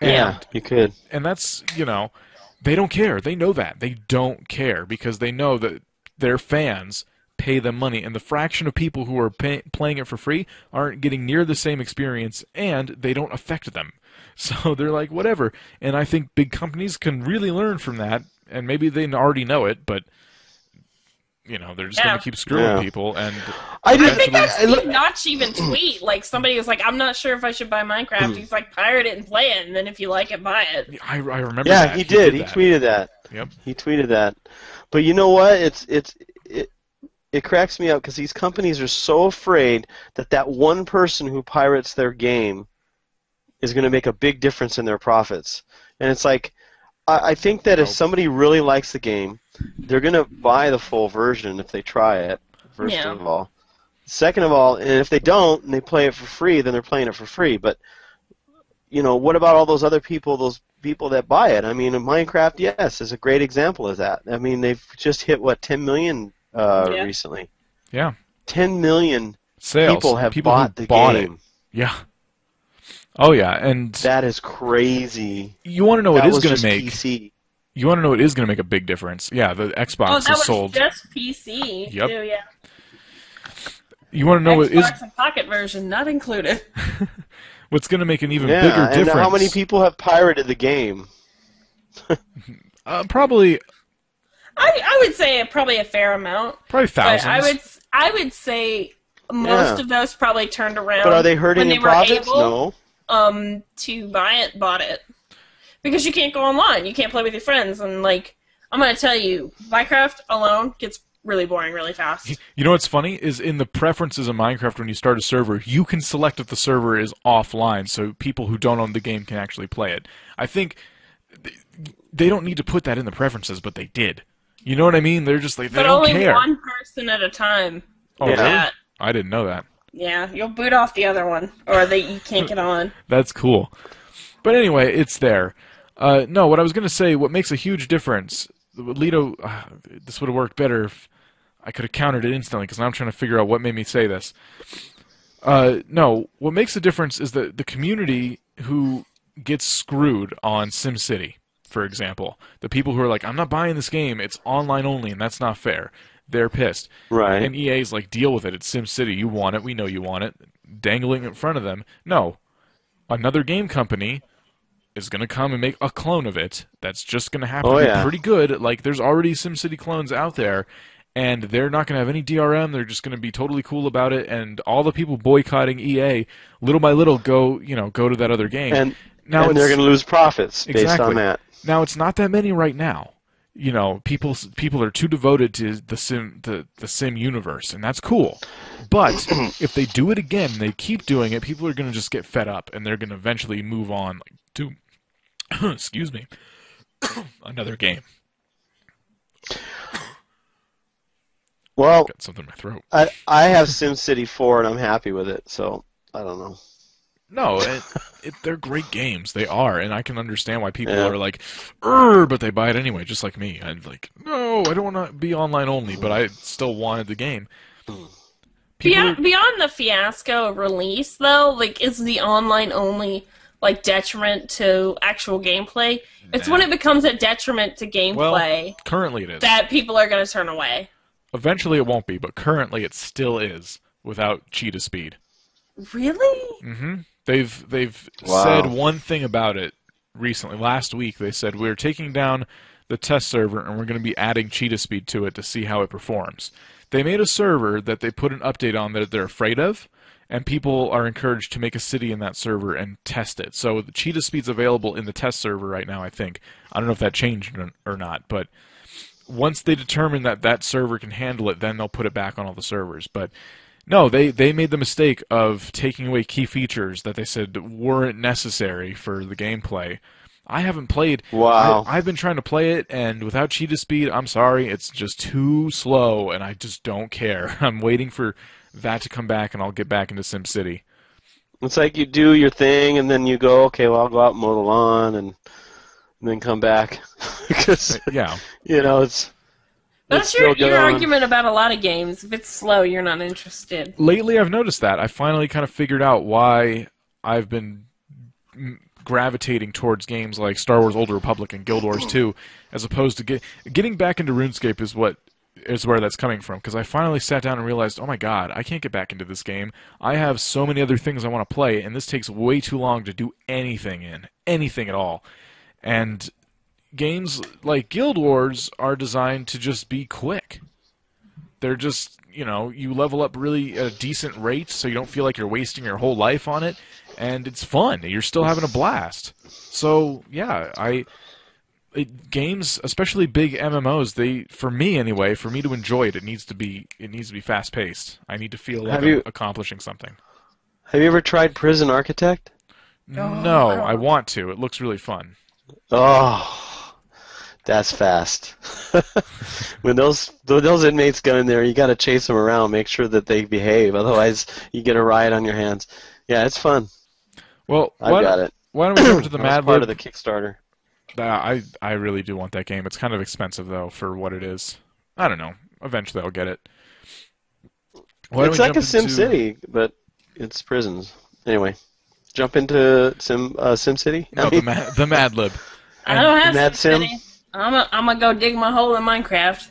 Yeah, you could. And that's, they don't care. They know that. They don't care because they know that their fans pay them money, and the fraction of people who are playing it for free aren't getting near the same experience, and they don't affect them. So they're like, whatever. And I think big companies can really learn from that. And maybe they already know it, but they're just going to keep screwing people. And I think I've seen Notch even tweet, like, somebody was like, I'm not sure if I should buy Minecraft. He's like, pirate it and play it, and then if you like it, buy it. I remember that. Yeah, he did. He tweeted that. Yep. He tweeted that. But you know what? It cracks me up because these companies are so afraid that one person who pirates their game is going to make a big difference in their profits. And it's like, I think that if somebody really likes the game, they're going to buy the full version if they try it, first of all. Second of all, and if they don't and they play it for free, then they're playing it for free. But, what about all those other people, those people that buy it? I mean, Minecraft, yes, is a great example of that. I mean, they've just hit, 10 million recently? Yeah. 10 million sales. People have bought the game. Yeah. Oh yeah, and that is crazy. You want to know what is going to make? PC. You want to know what is going to make a big difference? Yeah, the Xbox is sold. That was just PC. Yep. Too, yeah. You want to know what is? Xbox and Pocket version not included. What's going to make an even bigger difference? And how many people have pirated the game? Probably. I would say probably a fair amount. Probably thousands. But I would say most of those probably turned around. But are they hurting in profits? No. To buy it, bought it. Because you can't go online. You can't play with your friends. And, I'm going to tell you, Minecraft alone gets really boring really fast. You know what's funny? Is in the preferences of Minecraft, when you start a server, you can select if the server is offline, so people who don't own the game can actually play it. I think they don't need to put that in the preferences, but they did. You know what I mean? They're just like, they don't care. But only one person at a time. Oh, really? I didn't know that. Yeah, you'll boot off the other one, or you can't get on. That's cool. But anyway, it's there. No, what I was going to say, what makes a huge difference, Lito, this would have worked better if I could have countered it instantly, because now I'm trying to figure out what made me say this. No, what makes a difference is the community who gets screwed on SimCity, for example. The people who are like, I'm not buying this game, it's online only, and that's not fair. They're pissed. Right. And EA's like, deal with it. It's SimCity. You want it. We know you want it. Dangling in front of them. No. Another game company is going to come and make a clone of it that's just going to happen to be pretty good. Like, there's already SimCity clones out there, and they're not going to have any DRM. They're just going to be totally cool about it, and all the people boycotting EA, little by little, go to that other game. And they're going to lose profits based on that. Now, it's not that many right now. you know, people are too devoted to the sim universe, and that's cool. But if they do it again, they keep doing it, people are going to just get fed up, and they're going to eventually move on to excuse me, another game. Well, Got something in my throat. I have SimCity 4 and I'm happy with it, so I don't know. No, they're great games. They are, and I can understand why people are like, but they buy it anyway, just like me. I'm like, no, I don't want to be online only, but I still wanted the game. Beyond the fiasco release, though, like, is the online only like detriment to actual gameplay? It's when it becomes a detriment to gameplay. Well, currently it is. That people are going to turn away. Eventually it won't be, but currently it still is without cheetah speed. Really? Mm-hmm. They've said one thing about it recently. Last week they said we're taking down the test server and we're going to be adding cheetah speed to it to see how it performs. They made a server that they put an update on that they're afraid of, and people are encouraged to make a city in that server and test it. So the cheetah speed's available in the test server right now, I think. I don't know if that changed or not, but once they determine that that server can handle it, then they'll put it back on all the servers. But no, they made the mistake of taking away key features that they said weren't necessary for the gameplay. I haven't played. Wow. I've been trying to play it, and without cheetah speed, I'm sorry, it's just too slow, and I just don't care. I'm waiting for that to come back, and I'll get back into SimCity. It's like you do your thing, and then you go, okay, well, I'll go out and mow the lawn, and then come back. Because, yeah. you know, That's your argument about a lot of games. If it's slow, you're not interested. Lately, I've noticed that. I finally kind of figured out why I've been gravitating towards games like Star Wars Old Republic and Guild Wars 2, as opposed to getting back into RuneScape is where that's coming from, because I finally sat down and realized, oh my god, I can't get back into this game. I have so many other things I want to play, and this takes way too long to do anything at all. And games like Guild Wars are designed to just be quick. They're just, you know, you level up really at a decent rate so you don't feel like you're wasting your whole life on it, and it's fun. You're still having a blast. So, yeah, games, especially big MMOs, for me anyway, for me to enjoy it, it needs to be fast-paced. I need to feel like I'm accomplishing something. Have you ever tried Prison Architect? No, I want to. It looks really fun. Oh, that's fast. When those inmates go in there, you got to chase them around, make sure that they behave. Otherwise, you get a riot on your hands. Yeah, it's fun. Well, I got it. Why don't we go to the Mad Lib? Part of the Kickstarter. I really do want that game. It's kind of expensive though for what it is. I don't know. Eventually, I'll get it. It's like a SimCity, but it's prisons. Anyway. Jump into SimCity? No, the Mad Lib. I don't have Mad Sim? SimCity. I'm gonna go dig my hole in Minecraft.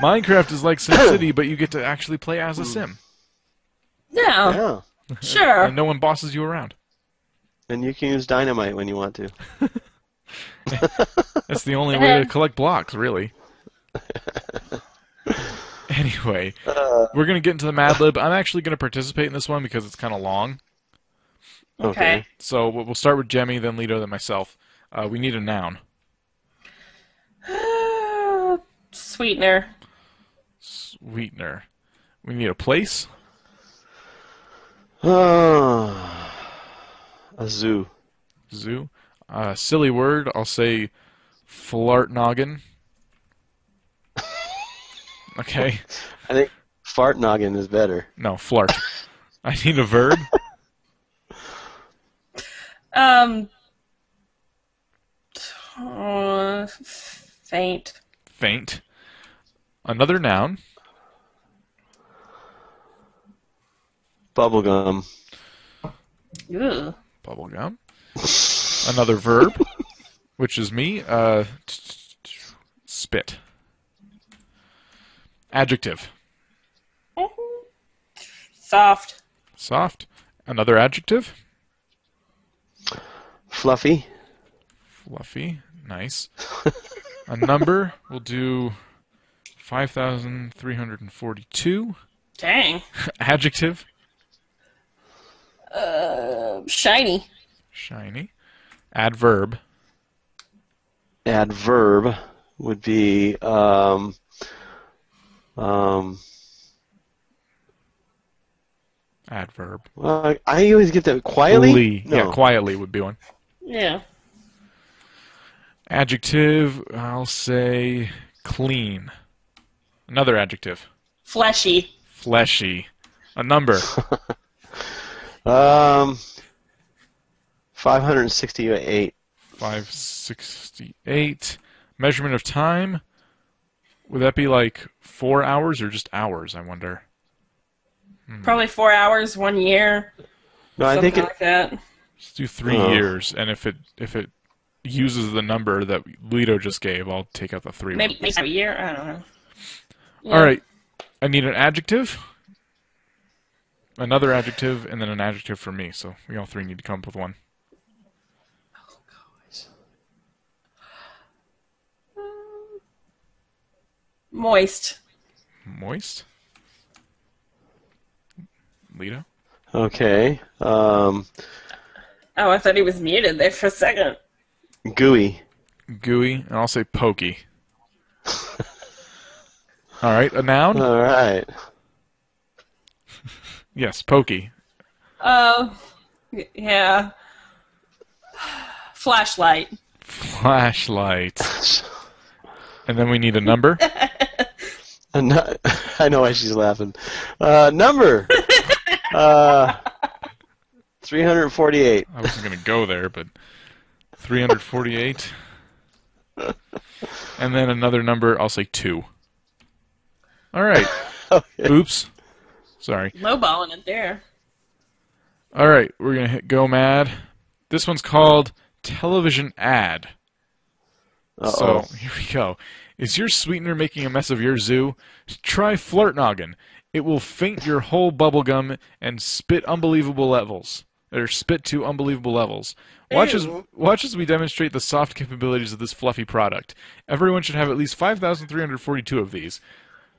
Minecraft is like SimCity, but you get to actually play as a sim. Yeah. Sure. And no one bosses you around. And you can use dynamite when you want to. That's the only way to collect blocks, really. Anyway, we're going to get into the Mad Lib. I'm actually going to participate in this one because it's kind of long. Okay. So we'll start with Jemmy, then Lito, then myself. We need a noun. Sweetener. Sweetener. We need a place. A zoo. Zoo. Silly word. I'll say flartnoggin. Okay. I think fart noggin is better. No, flart. I need a verb. Faint. Faint. Another noun. Bubblegum. Ew. Bubblegum. Another verb, which is me. Spit. Adjective. Soft. Soft. Another adjective. Fluffy. Fluffy. Nice. A number. We'll do 5,342. Dang. Adjective. Shiny. Shiny. Adverb. adverb would be Adverb. well, I always get that quietly. No. Yeah, quietly would be one. Yeah. Adjective, I'll say clean. Another adjective. Fleshy. Fleshy. A number. 568. 568. Measurement of time. Would that be like 4 hours or just hours, I wonder? Probably 4 hours, 1 year. No, I think something like that. Let's do 3 years, and if it uses the number that Lido just gave, I'll take out the 3. Maybe a year. I don't know. Yeah. All right. I need an adjective, another adjective, and then an adjective for me. So we all 3 need to come up with one. Moist. Moist. Lido. Okay. Oh, I thought he was muted there for a second. Gooey. Gooey, and I'll say pokey. All right, a noun? All right. Yes, pokey. Yeah. Flashlight. Flashlight. And then we need a number. I know why she's laughing. Number. 348. I wasn't going to go there, but 348. And then another number, I'll say 2. All right. Okay. Oops. Sorry. Lowballing it there. All right, we're going to hit go mad. This one's called television ad. Uh-oh. So, here we go. Is your sweetener making a mess of your zoo? Try Flirt Noggin. It will faint your whole bubblegum and spit unbelievable levels. Or spit to unbelievable levels. Watch as we demonstrate the soft capabilities of this fluffy product. Everyone should have at least 5,342 of these.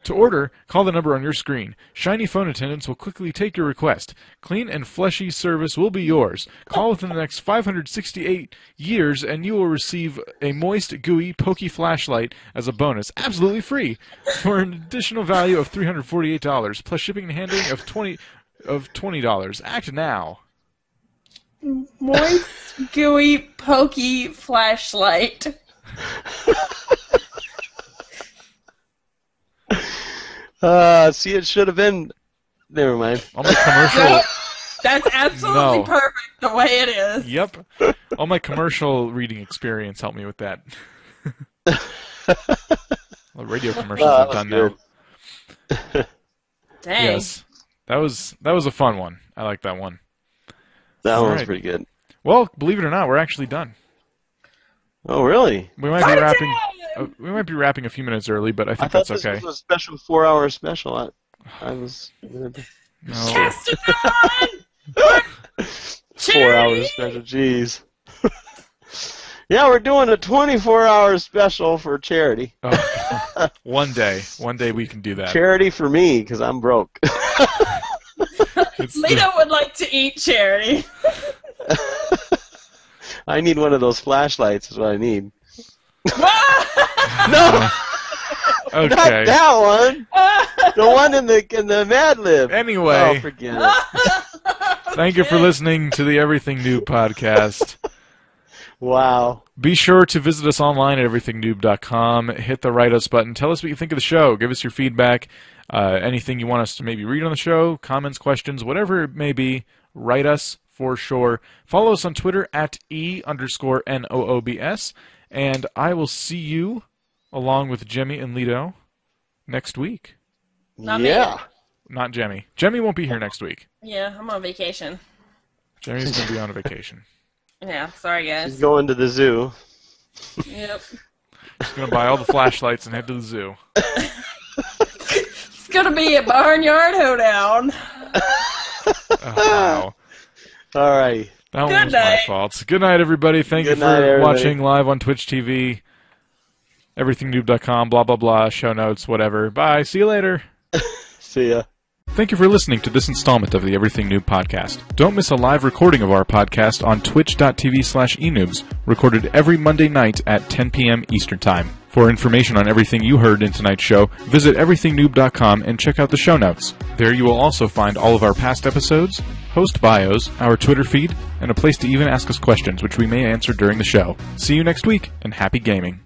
To order, call the number on your screen. Shiny phone attendants will quickly take your request. Clean and fleshy service will be yours. Call within the next 568 years and you will receive a moist, gooey, pokey flashlight as a bonus, absolutely free, for an additional value of $348, plus shipping and handling of $20. Act now. Moist, gooey, pokey flashlight. See, it should have been. Never mind. All my commercial. That's absolutely No. perfect the way it is. Yep. All my commercial reading experience helped me with that. The radio commercials I've done now. Dang. Yes. That was a fun one. I like that one. That one was Alright. pretty good. Well, believe it or not, we're actually done. Oh, really? We might be wrapping. We might be wrapping a few minutes early, but I think thought that's this okay. was a special 4-hour special. I was. No. Mastodon! 4-hour special. Jeez. Yeah, we're doing a 24-hour special for charity. Oh, one day we can do that. Charity for me, because I'm broke. It's Lita would like to eat charity. I need one of those flashlights. Is what I need. no. Not Okay. that one. The one in the Mad Lib. Anyway. Oh, forget it. Thank you for listening to the Everything Noob podcast. Wow. Be sure to visit us online at everythingnoob.com. Hit the Write Us button. Tell us what you think of the show. Give us your feedback. Anything you want us to maybe read on the show, comments, questions, whatever it may be, write us for sure. Follow us on Twitter at @E_NOOBS. And I will see you, along with Jemmy and Lido, next week. Not me. Yeah. Not Jemmy. Jemmy won't be here next week. Yeah, I'm on vacation. Jemmy's going to be on a vacation. Yeah, sorry guys. She's going to the zoo. Yep. He's going to buy all the flashlights and head to the zoo. It's gonna be a barnyard hoedown. Oh, wow. All right. That one Good was my night. fault. Good night, everybody. Thank Good you night, for everybody. watching live on Twitch TV. Everythingnoob.com, blah, blah, blah, show notes, whatever. Bye. See you later. See ya. Thank you for listening to this installment of the Everything Noob podcast. Don't miss a live recording of our podcast on twitch.tv/enoobs, recorded every Monday night at 10 p.m. Eastern Time. For information on everything you heard in tonight's show, visit everythingnoob.com and check out the show notes. There you will also find all of our past episodes, host bios, our Twitter feed, and a place to even ask us questions, which we may answer during the show. See you next week, and happy gaming.